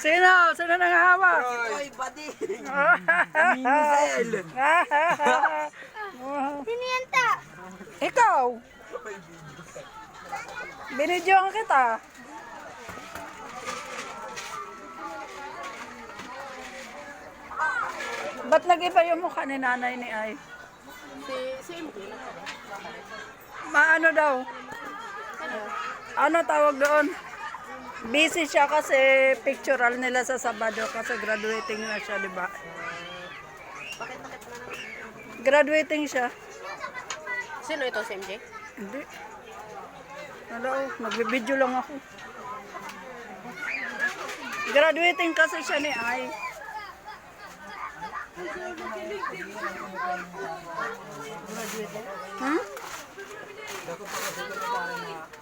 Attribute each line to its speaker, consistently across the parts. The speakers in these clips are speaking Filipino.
Speaker 1: Sino? Sino nanghahawak?
Speaker 2: Oy, buddy.
Speaker 3: Sinienta.
Speaker 1: Ikaw. Binidyoan kita. Ba't nag-iba yung mukha ni nanay ni Ay?
Speaker 2: Si MP.
Speaker 1: Maano daw? Ano tawag doon? Busy siya kasi pictural nila sa Sabado kasi graduating na siya, di ba? Graduating siya.
Speaker 2: Sino ito, si MJ?
Speaker 1: Hindi. Wala, nagbibideo lang ako. Graduating kasi siya ni Ay. Hmm?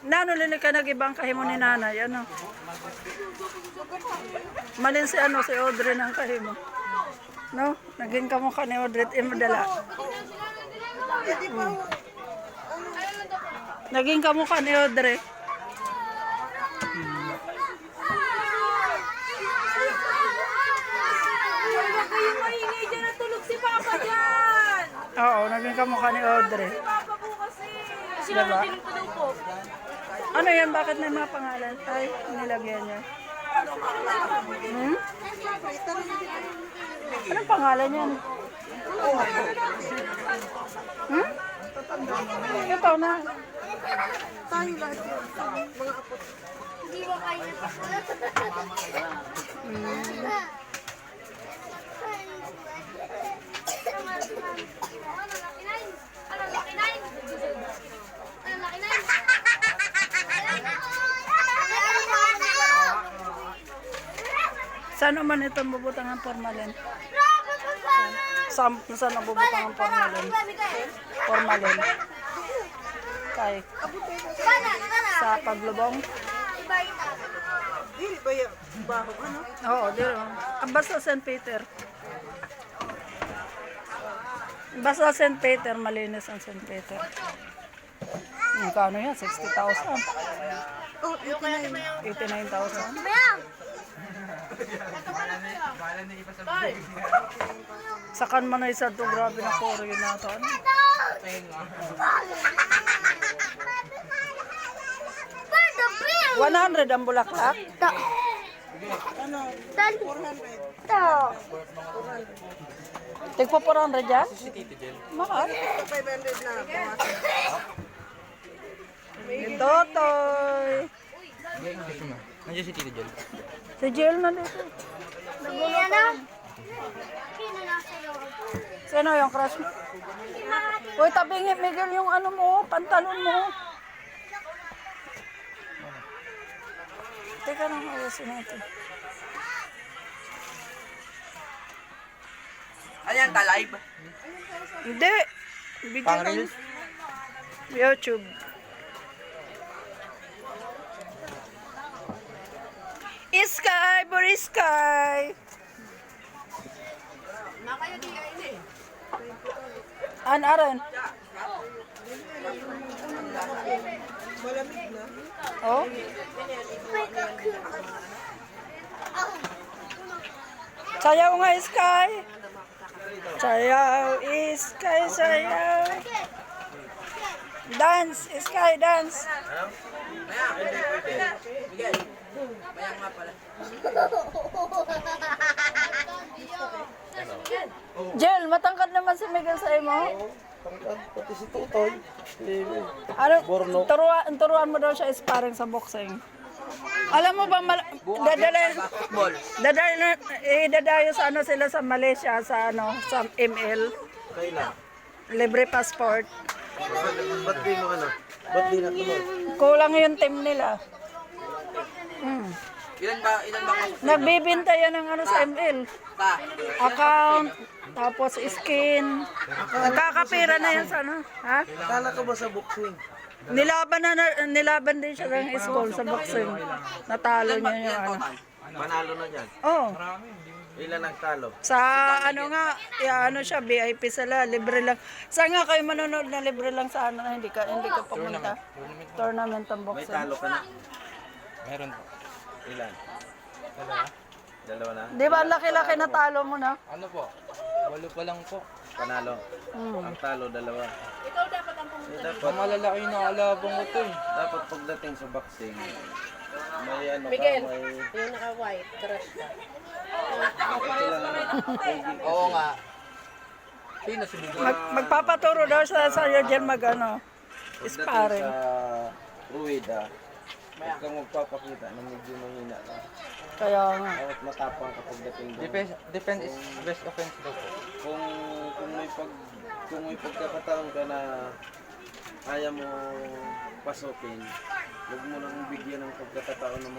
Speaker 1: Nano lili ka nag-ibang kahimo ni nanay, ano? Malin si ano, si Audrey ng kahimo. No? Naging kamukha ni Audrey at imadala. Naging kamukha ni Audrey.
Speaker 3: Huwag kayong maingay dyan. Natulog si Papa dyan.
Speaker 1: Oo, naging kamukha ni Audrey.
Speaker 3: Papa po kasi.
Speaker 1: Diba?
Speaker 3: Sinunod ko daw po.
Speaker 1: Ano yan? Bakit may mga pangalan? Ay, nilagyan niya. Hmm? Anong pangalan yan? Hmm? Ito na.
Speaker 2: Tayo lahat yun. Mga apo.
Speaker 3: Hindi mo kaya.
Speaker 1: Saan naman ito bubutang ang formalin? Saan ang bubutang ang formalin? Formalin. Kay. Sa paglubong?
Speaker 2: Dili ba yung baho, ano?
Speaker 1: Oo, dito. Basta St. Peter. Basta St. Peter, malinis ang St. Peter. Kano yan? 60,000.
Speaker 2: Oh, 89.
Speaker 1: 89,000. Sakan man na isa to, grabe na poro yun nato. 100 ang bulaklak.
Speaker 2: Ano? 400.
Speaker 1: Tigpo 400 dyan? Mahal.
Speaker 2: 500 na.
Speaker 1: Yung Totoy.
Speaker 4: Nandiyan si Tito Jel.
Speaker 1: Si Jill na dito. Sino yung crush mo? Uy, tabingi Miguel yung ano mo, pantalon mo. Teka lang, ayusin natin.
Speaker 2: Ano yan, ka-live?
Speaker 1: Hindi. Video
Speaker 4: Pang
Speaker 1: lang.
Speaker 4: reels?
Speaker 1: YouTube. Sky, Boris Sky.
Speaker 2: Nakaya di kayo eh.
Speaker 1: Aran.
Speaker 2: Malamig na.
Speaker 1: Oh. Sayaw nga, Sky. Sayaw, Sky, sayaw. Dance, Sky, dance.
Speaker 2: Miguel. Bayang nga pala.
Speaker 1: Jel, matangkad naman si Miguel sa imo.
Speaker 4: Pati si Tutoy.
Speaker 1: Ano,
Speaker 4: Borno.
Speaker 1: turuan mo daw siya sparring sa boxing. Alam mo ba, idadayo sa ano sila sa Malaysia, sa ano, sa ML.
Speaker 4: Kailan?
Speaker 1: Libre passport.
Speaker 4: Ba't di mo ano? Ba't di natuloy?
Speaker 1: Kulang yung team nila.
Speaker 2: Ilan ba?
Speaker 1: Nagbibinta yan ng ano sa ML.
Speaker 2: Ka.
Speaker 1: Account, tapos skin. Nagkakapira na yan sa ano. Ha?
Speaker 4: Kala ka ba sa boxing?
Speaker 1: Nilaban din siya ng school sa boxing. Natalo niya yung ano.
Speaker 4: Panalo na dyan.
Speaker 1: Oh,
Speaker 4: Ilan ang talo?
Speaker 1: sa ano nga, ano siya, VIP sila, libre lang. Saan nga kayo manonood na libre lang sa ano, hindi ka pumunta? Tournament ang
Speaker 4: May
Speaker 1: boxing.
Speaker 4: talo ka na? Meron po. Ilan? Dalawa? Dalawa na.
Speaker 1: Di ba ang laki-laki na talo mo na?
Speaker 5: Ano po? 8 pa lang po.
Speaker 4: Panalo. Ang talo, dalawa.
Speaker 3: Ikaw dapat ang pumunta.
Speaker 4: Dapat,
Speaker 5: Ang malalaki na alabang ko to eh.
Speaker 4: dapat pagdating sa boxing, may ano
Speaker 3: Miguel.
Speaker 4: ka, may...
Speaker 3: Yung naka-white, crush ka.
Speaker 4: Ito lang,
Speaker 5: Oo nga. Sino si Miguel?
Speaker 1: Magpapaturo daw sa iyo dyan ano,
Speaker 4: pagdating
Speaker 1: sparring.
Speaker 4: sa Rueda, huwag kang magpapakita na medyo mahina ka.
Speaker 1: Kaya nga.
Speaker 4: Dapat matapang ka pagdating doon.
Speaker 5: Defense is best offense daw po.
Speaker 4: Kung may pagkakataon ka na kaya mo pasukin, huwag mo nang bigyan ng pagkakataon na